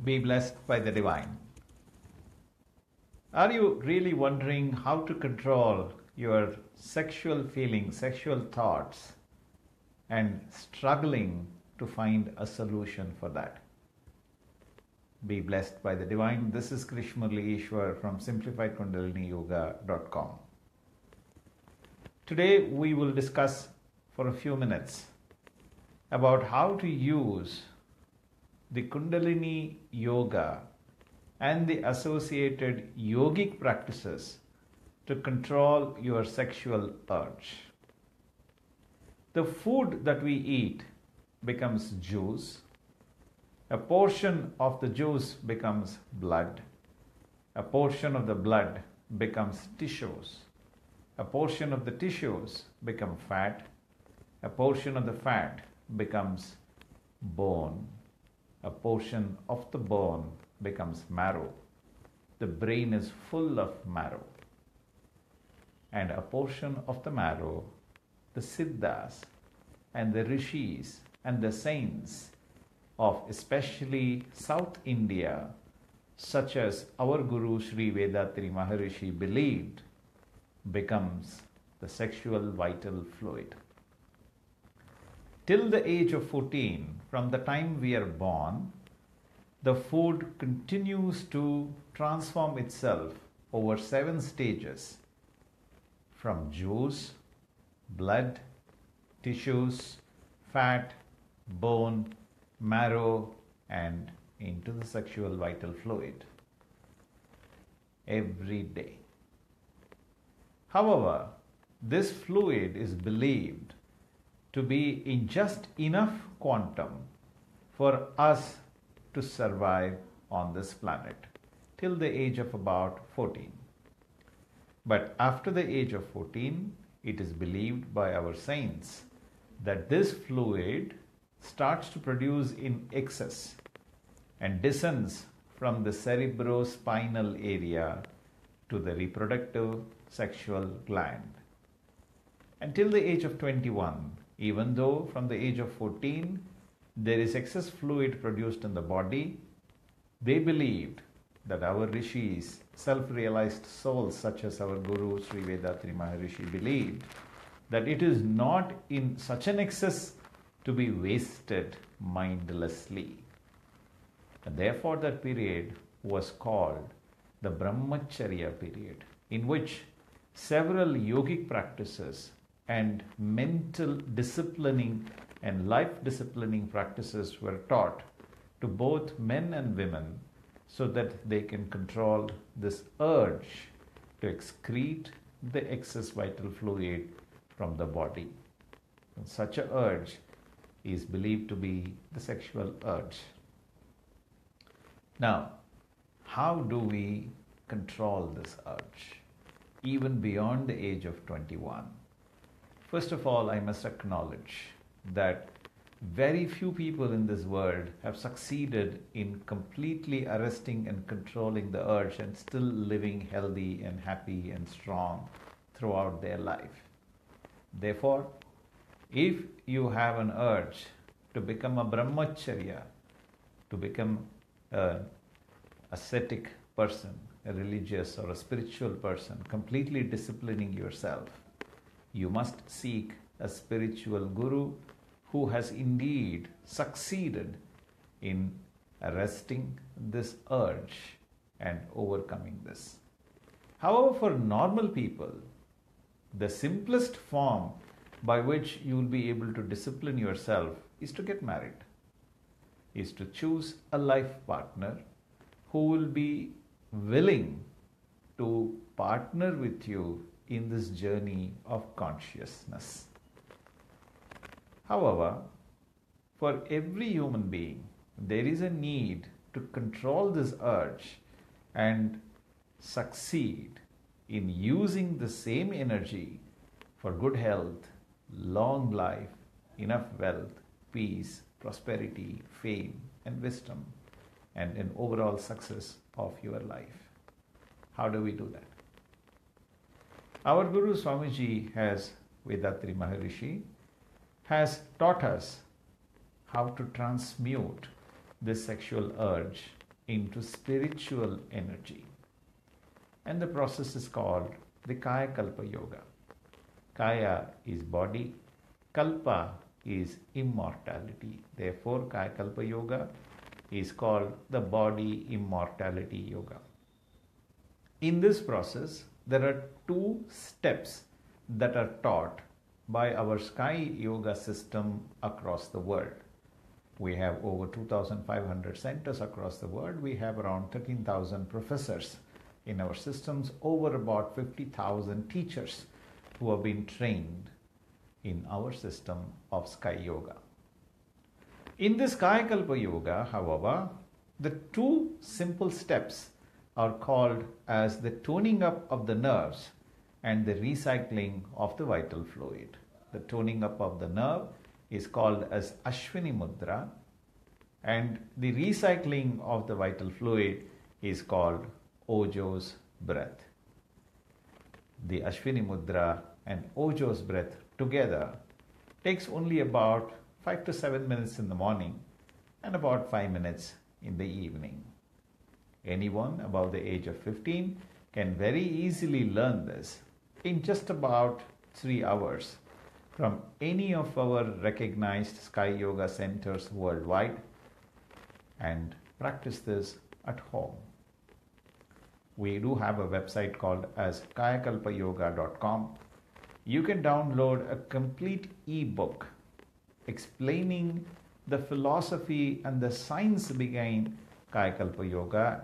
Be blessed by the divine. Are you really wondering how to control your sexual feelings, sexual thoughts, and struggling to find a solution for that? Be blessed by the divine. This is Krish Murli Ishwar from simplifiedkundaliniyoga.com. Today we will discuss for a few minutes about how to use the Kundalini yoga and the associated yogic practices to control your sexual urge. The food that we eat becomes juice. A portion of the juice becomes blood. A portion of the blood becomes tissues. A portion of the tissues become fat. A portion of the fat becomes bone. A portion of the bone becomes marrow. The brain is full of marrow. And a portion of the marrow, the siddhas and the rishis and the saints of especially South India, such as our Guru Sri Vedatri Maharishi believed, becomes the sexual vital fluid. Till the age of 14, from the time we are born, the food continues to transform itself over 7 stages, from juice, blood, tissues, fat, bone, marrow, and into the sexual vital fluid every day. However, this fluid is believed to be in just enough quantum for us to survive on this planet till the age of about 14. But after the age of 14, it is believed by our saints that this fluid starts to produce in excess and descends from the cerebrospinal area to the reproductive sexual gland. Until the age of 21, even though from the age of 14 there is excess fluid produced in the body, they believed that our rishis, self-realized souls such as our Guru Sri Vedatri Maharishi believed that it is not in such an excess to be wasted mindlessly. And therefore that period was called the Brahmacharya period, in which several yogic practices and mental disciplining and life disciplining practices were taught to both men and women so that they can control this urge to excrete the excess vital fluid from the body. And such an urge is believed to be the sexual urge. Now, how do we control this urge even beyond the age of 21? First of all, I must acknowledge that very few people in this world have succeeded in completely arresting and controlling the urge and still living healthy and happy and strong throughout their life. Therefore, if you have an urge to become a brahmacharya, to become an ascetic person, a religious or a spiritual person, completely disciplining yourself, you must seek a spiritual guru who has indeed succeeded in arresting this urge and overcoming this. However, for normal people, the simplest form by which you will be able to discipline yourself is to get married, is to choose a life partner who will be willing to partner with you in this journey of consciousness. However, for every human being, there is a need to control this urge and succeed in using the same energy for good health, long life, enough wealth, peace, prosperity, fame, and wisdom, and an overall success of your life. How do we do that? Our Guru Swamiji Vedatri Maharishi has taught us how to transmute this sexual urge into spiritual energy. And the process is called the Kaya Kalpa Yoga. Kaya is body, Kalpa is immortality. Therefore, Kaya Kalpa Yoga is called the body immortality yoga. In this process, there are two steps that are taught by our Sky Yoga system across the world. We have over 2,500 centers across the world. We have around 13,000 professors in our systems, over about 50,000 teachers who have been trained in our system of Sky Yoga. In this Kaya Kalpa Yoga, however, the two simple steps are called as the toning up of the nerves and the recycling of the vital fluid. The toning up of the nerve is called as Ashwini Mudra, and the recycling of the vital fluid is called Ojo's breath. The Ashwini Mudra and Ojo's breath together takes only about 5 to 7 minutes in the morning and about 5 minutes in the evening. Anyone above the age of 15 can very easily learn this in just about 3 hours from any of our recognized Sky Yoga centers worldwide and practice this at home. We do have a website called as kayakalpayoga.com. You can download a complete ebook explaining the philosophy and the science behind Kaya Kalpa Yoga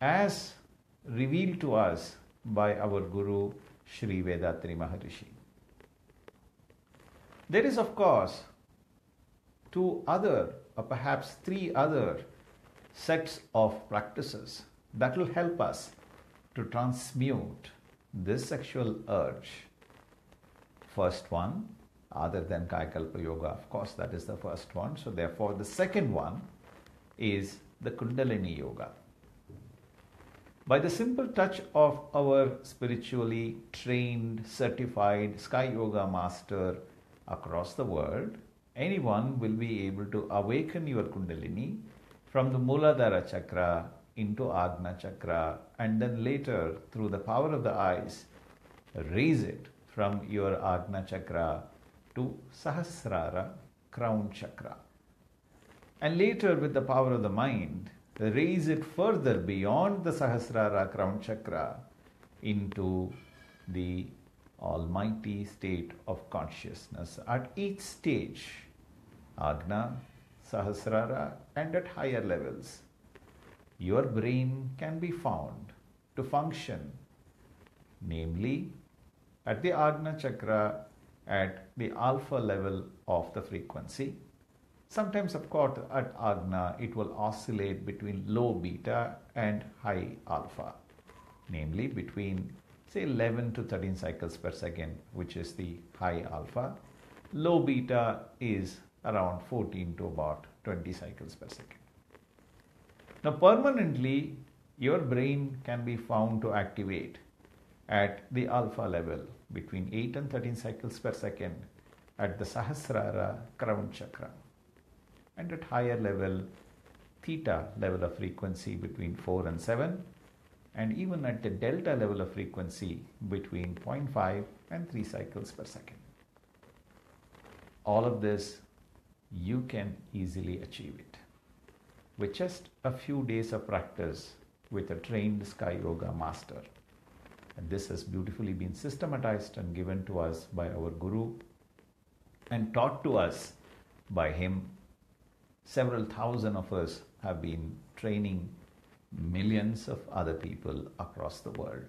as revealed to us by our Guru Sri Vedatri Maharishi. There is, of course, 2 other or perhaps 3 other sets of practices that will help us to transmute this sexual urge. First one, other than Kaya Kalpa Yoga, of course, that is the first one. So therefore, the second one is the Kundalini Yoga. By the simple touch of our spiritually trained, certified Sky Yoga master across the world, anyone will be able to awaken your Kundalini from the Muladhara chakra into Agna chakra, and then later, through the power of the eyes, raise it from your Agna chakra to Sahasrara, crown chakra. And later, with the power of the mind, raise it further beyond the Sahasrara, crown chakra into the almighty state of consciousness. At each stage, Agna, Sahasrara, and at higher levels, your brain can be found to function, namely at the Agna chakra at the alpha level of the frequency. Sometimes, of course, at Agna, it will oscillate between low beta and high alpha, namely between, say, 11 to 13 cycles per second, which is the high alpha. Low beta is around 14 to about 20 cycles per second. Now, permanently, your brain can be found to activate at the alpha level between 8 and 13 cycles per second at the Sahasrara, crown chakra, and at higher level, theta level of frequency between 4 and 7, and even at the delta level of frequency between 0.5 and 3 cycles per second. All of this, you can easily achieve it with just a few days of practice with a trained Sky Yoga master. And this has beautifully been systematized and given to us by our Guru and taught to us by him. Several thousand of us have been training millions of other people across the world.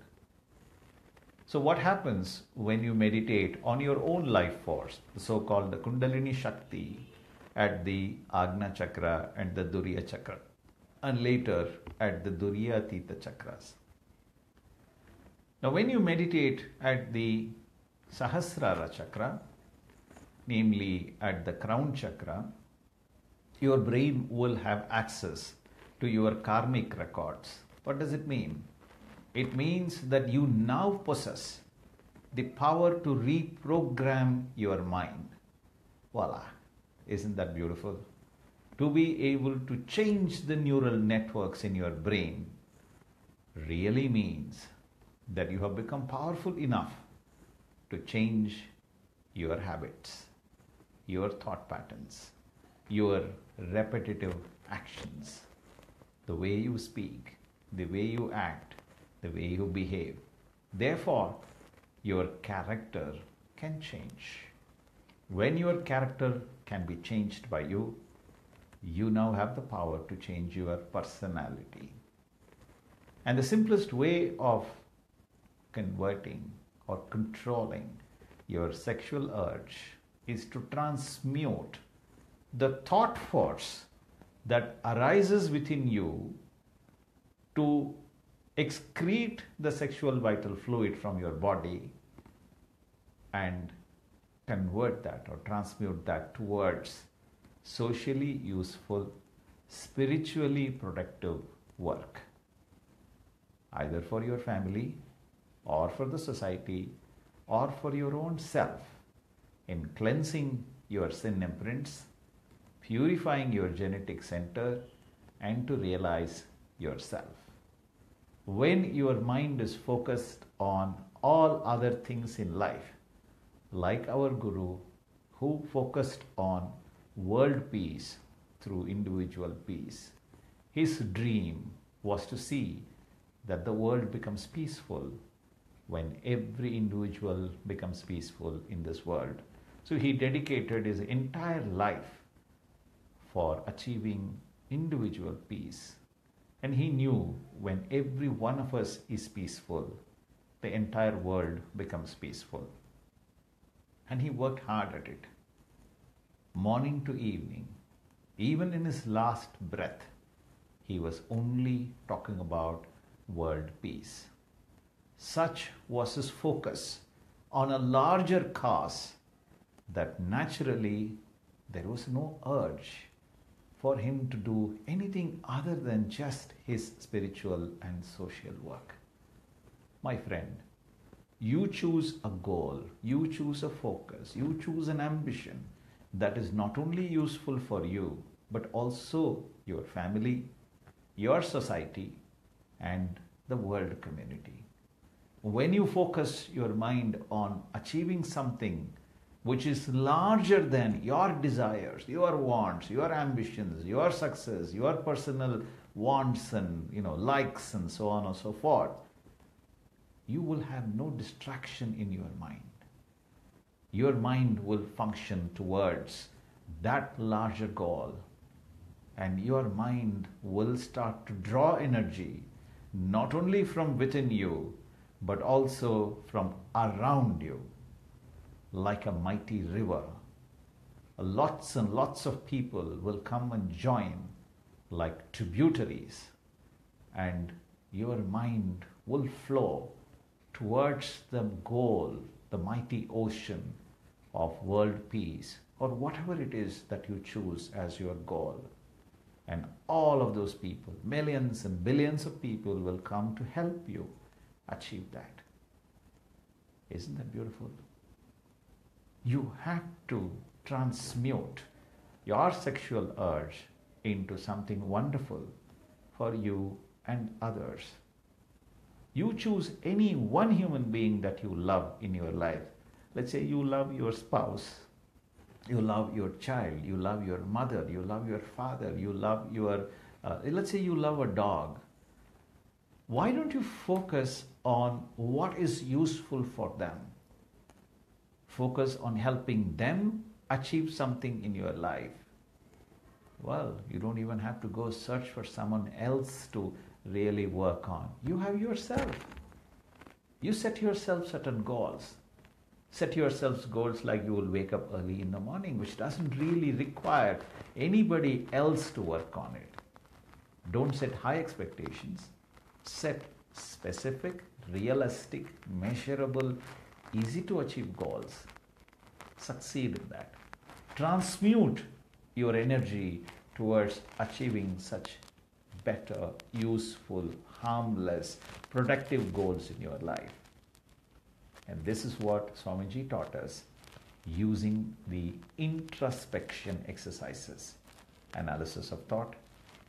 So what happens when you meditate on your own life force, the so-called the Kundalini Shakti at the Agna chakra and the Duriya chakra, and later at the Duriya Theta chakras? Now when you meditate at the Sahasrara chakra, namely at the crown chakra, your brain will have access to your karmic records. What does it mean? It means that you now possess the power to reprogram your mind. Voila! Isn't that beautiful? to be able to change the neural networks in your brain really means that you have become powerful enough to change your habits, your thought patterns, your repetitive actions, the way you speak, the way you act, the way you behave. Therefore, your character can change. When your character can be changed by you, you now have the power to change your personality. And the simplest way of converting or controlling your sexual urge is to transmute the thought force that arises within you to excrete the sexual vital fluid from your body and convert that or transmute that towards socially useful, spiritually productive work, either for your family or for the society or for your own self, in cleansing your sin imprints, purifying your genetic center, and to realize yourself. When your mind is focused on all other things in life, like our Guru, who focused on world peace through individual peace, his dream was to see that the world becomes peaceful when every individual becomes peaceful in this world. So he dedicated his entire life for achieving individual peace. And he knew when every one of us is peaceful, the entire world becomes peaceful. And he worked hard at it, morning to evening. Even in his last breath, he was only talking about world peace. Such was his focus on a larger cause that naturally there was no urge for him to do anything other than just his spiritual and social work. My friend, you choose a goal, you choose a focus, you choose an ambition that is not only useful for you, but also your family, your society, and the world community. When you focus your mind on achieving something which is larger than your desires, your wants, your ambitions, your success, your personal wants and likes and so on and so forth, you will have no distraction in your mind. Your mind will function towards that larger goal, and your mind will start to draw energy not only from within you but also from around you, like a mighty river. Lots and lots of people will come and join like tributaries, and your mind will flow towards the goal, the mighty ocean of world peace, or whatever it is that you choose as your goal. And all of those people, millions and billions of people, will come to help you achieve that. Isn't that beautiful? You have to transmute your sexual urge into something wonderful for you and others. You choose any one human being that you love in your life. Let's say you love your spouse, you love your child, you love your mother, you love your father, you love your, let's say you love a dog. Why don't you focus on what is useful for them? Focus on helping them achieve something in your life. Well, you don't even have to go search for someone else to really work on. You have yourself. You set yourself certain goals. Set yourselves goals like you will wake up early in the morning, which doesn't really require anybody else to work on it. Don't set high expectations. Set specific, realistic, measurable, easy to achieve goals. Succeed in that. Transmute your energy towards achieving such better, useful, harmless, productive goals in your life. And this is what Swamiji taught us using the introspection exercises. analysis of thought,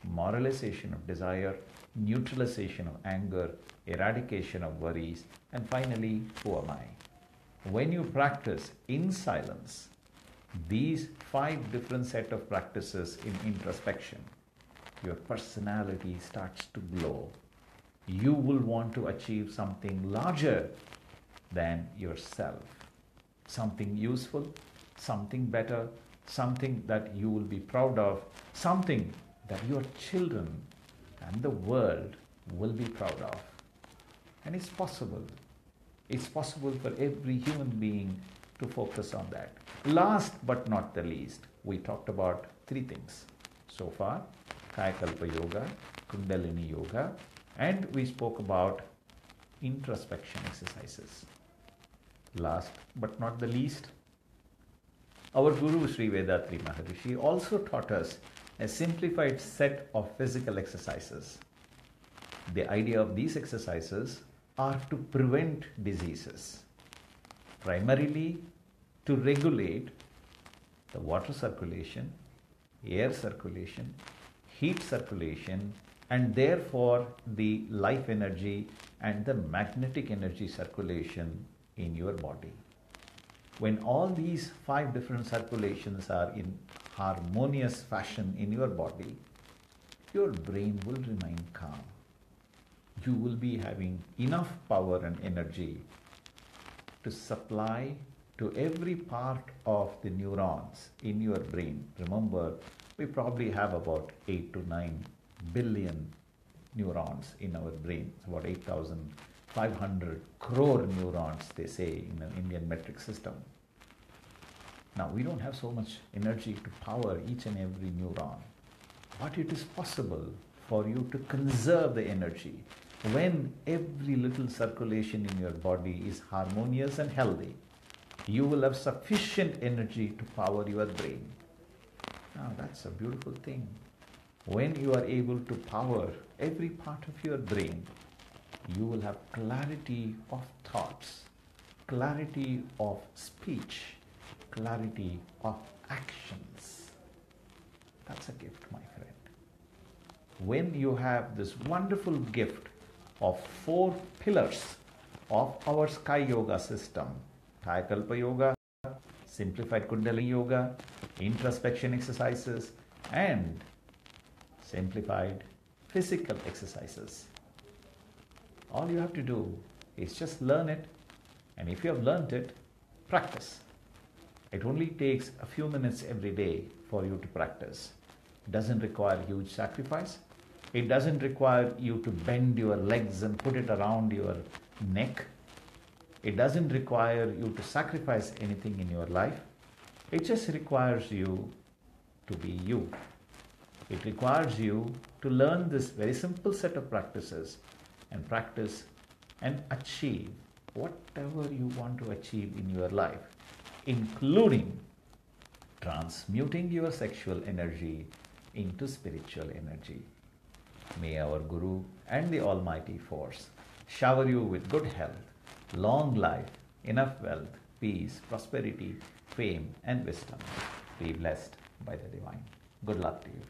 moralization of desire, neutralization of anger, eradication of worries, and finally, who am I? When you practice in silence, these 5 different set of practices in introspection, your personality starts to glow. You will want to achieve something larger than yourself, something useful, something better, something that you will be proud of, something that your children and the world will be proud of. And it's possible. It's possible for every human being to focus on that. Last but not the least, we talked about 3 things so far: Kalpa yoga, Kundalini yoga, and we spoke about introspection exercises. Last but not the least, our Guru Sri Vedatri Maharishi also taught us a simplified set of physical exercises. The idea of these exercises are to prevent diseases, primarily to regulate the water circulation, air circulation, heat circulation, and therefore the life energy and the magnetic energy circulation in your body. When all these 5 different circulations are in harmonious fashion in your body, your brain will remain calm. You will be having enough power and energy to supply to every part of the neurons in your brain. Remember, we probably have about 8 to 9 billion neurons in our brain. It's about 8,500 crore neurons, they say, in an Indian metric system. Now, we don't have so much energy to power each and every neuron, but it is possible for you to conserve the energy when every little circulation in your body is harmonious and healthy. You will have sufficient energy to power your brain. Now, that's a beautiful thing. When you are able to power every part of your brain, you will have clarity of thoughts, clarity of speech, clarity of actions. That's a gift, my friend. When you have this wonderful gift of 4 pillars of our Sky Yoga system, Kalpa yoga, simplified Kundalini yoga, introspection exercises, and simplified physical exercises, all you have to do is just learn it, and if you have learned it, practice. It only takes a few minutes every day for you to practice. It doesn't require huge sacrifice. It doesn't require you to bend your legs and put it around your neck. It doesn't require you to sacrifice anything in your life. It just requires you to be you. It requires you to learn this very simple set of practices and practice and achieve whatever you want to achieve in your life, including transmuting your sexual energy into spiritual energy. May our Guru and the Almighty Force shower you with good health, long life, enough wealth, peace, prosperity, fame, and wisdom. Be blessed by the Divine. Good luck to you.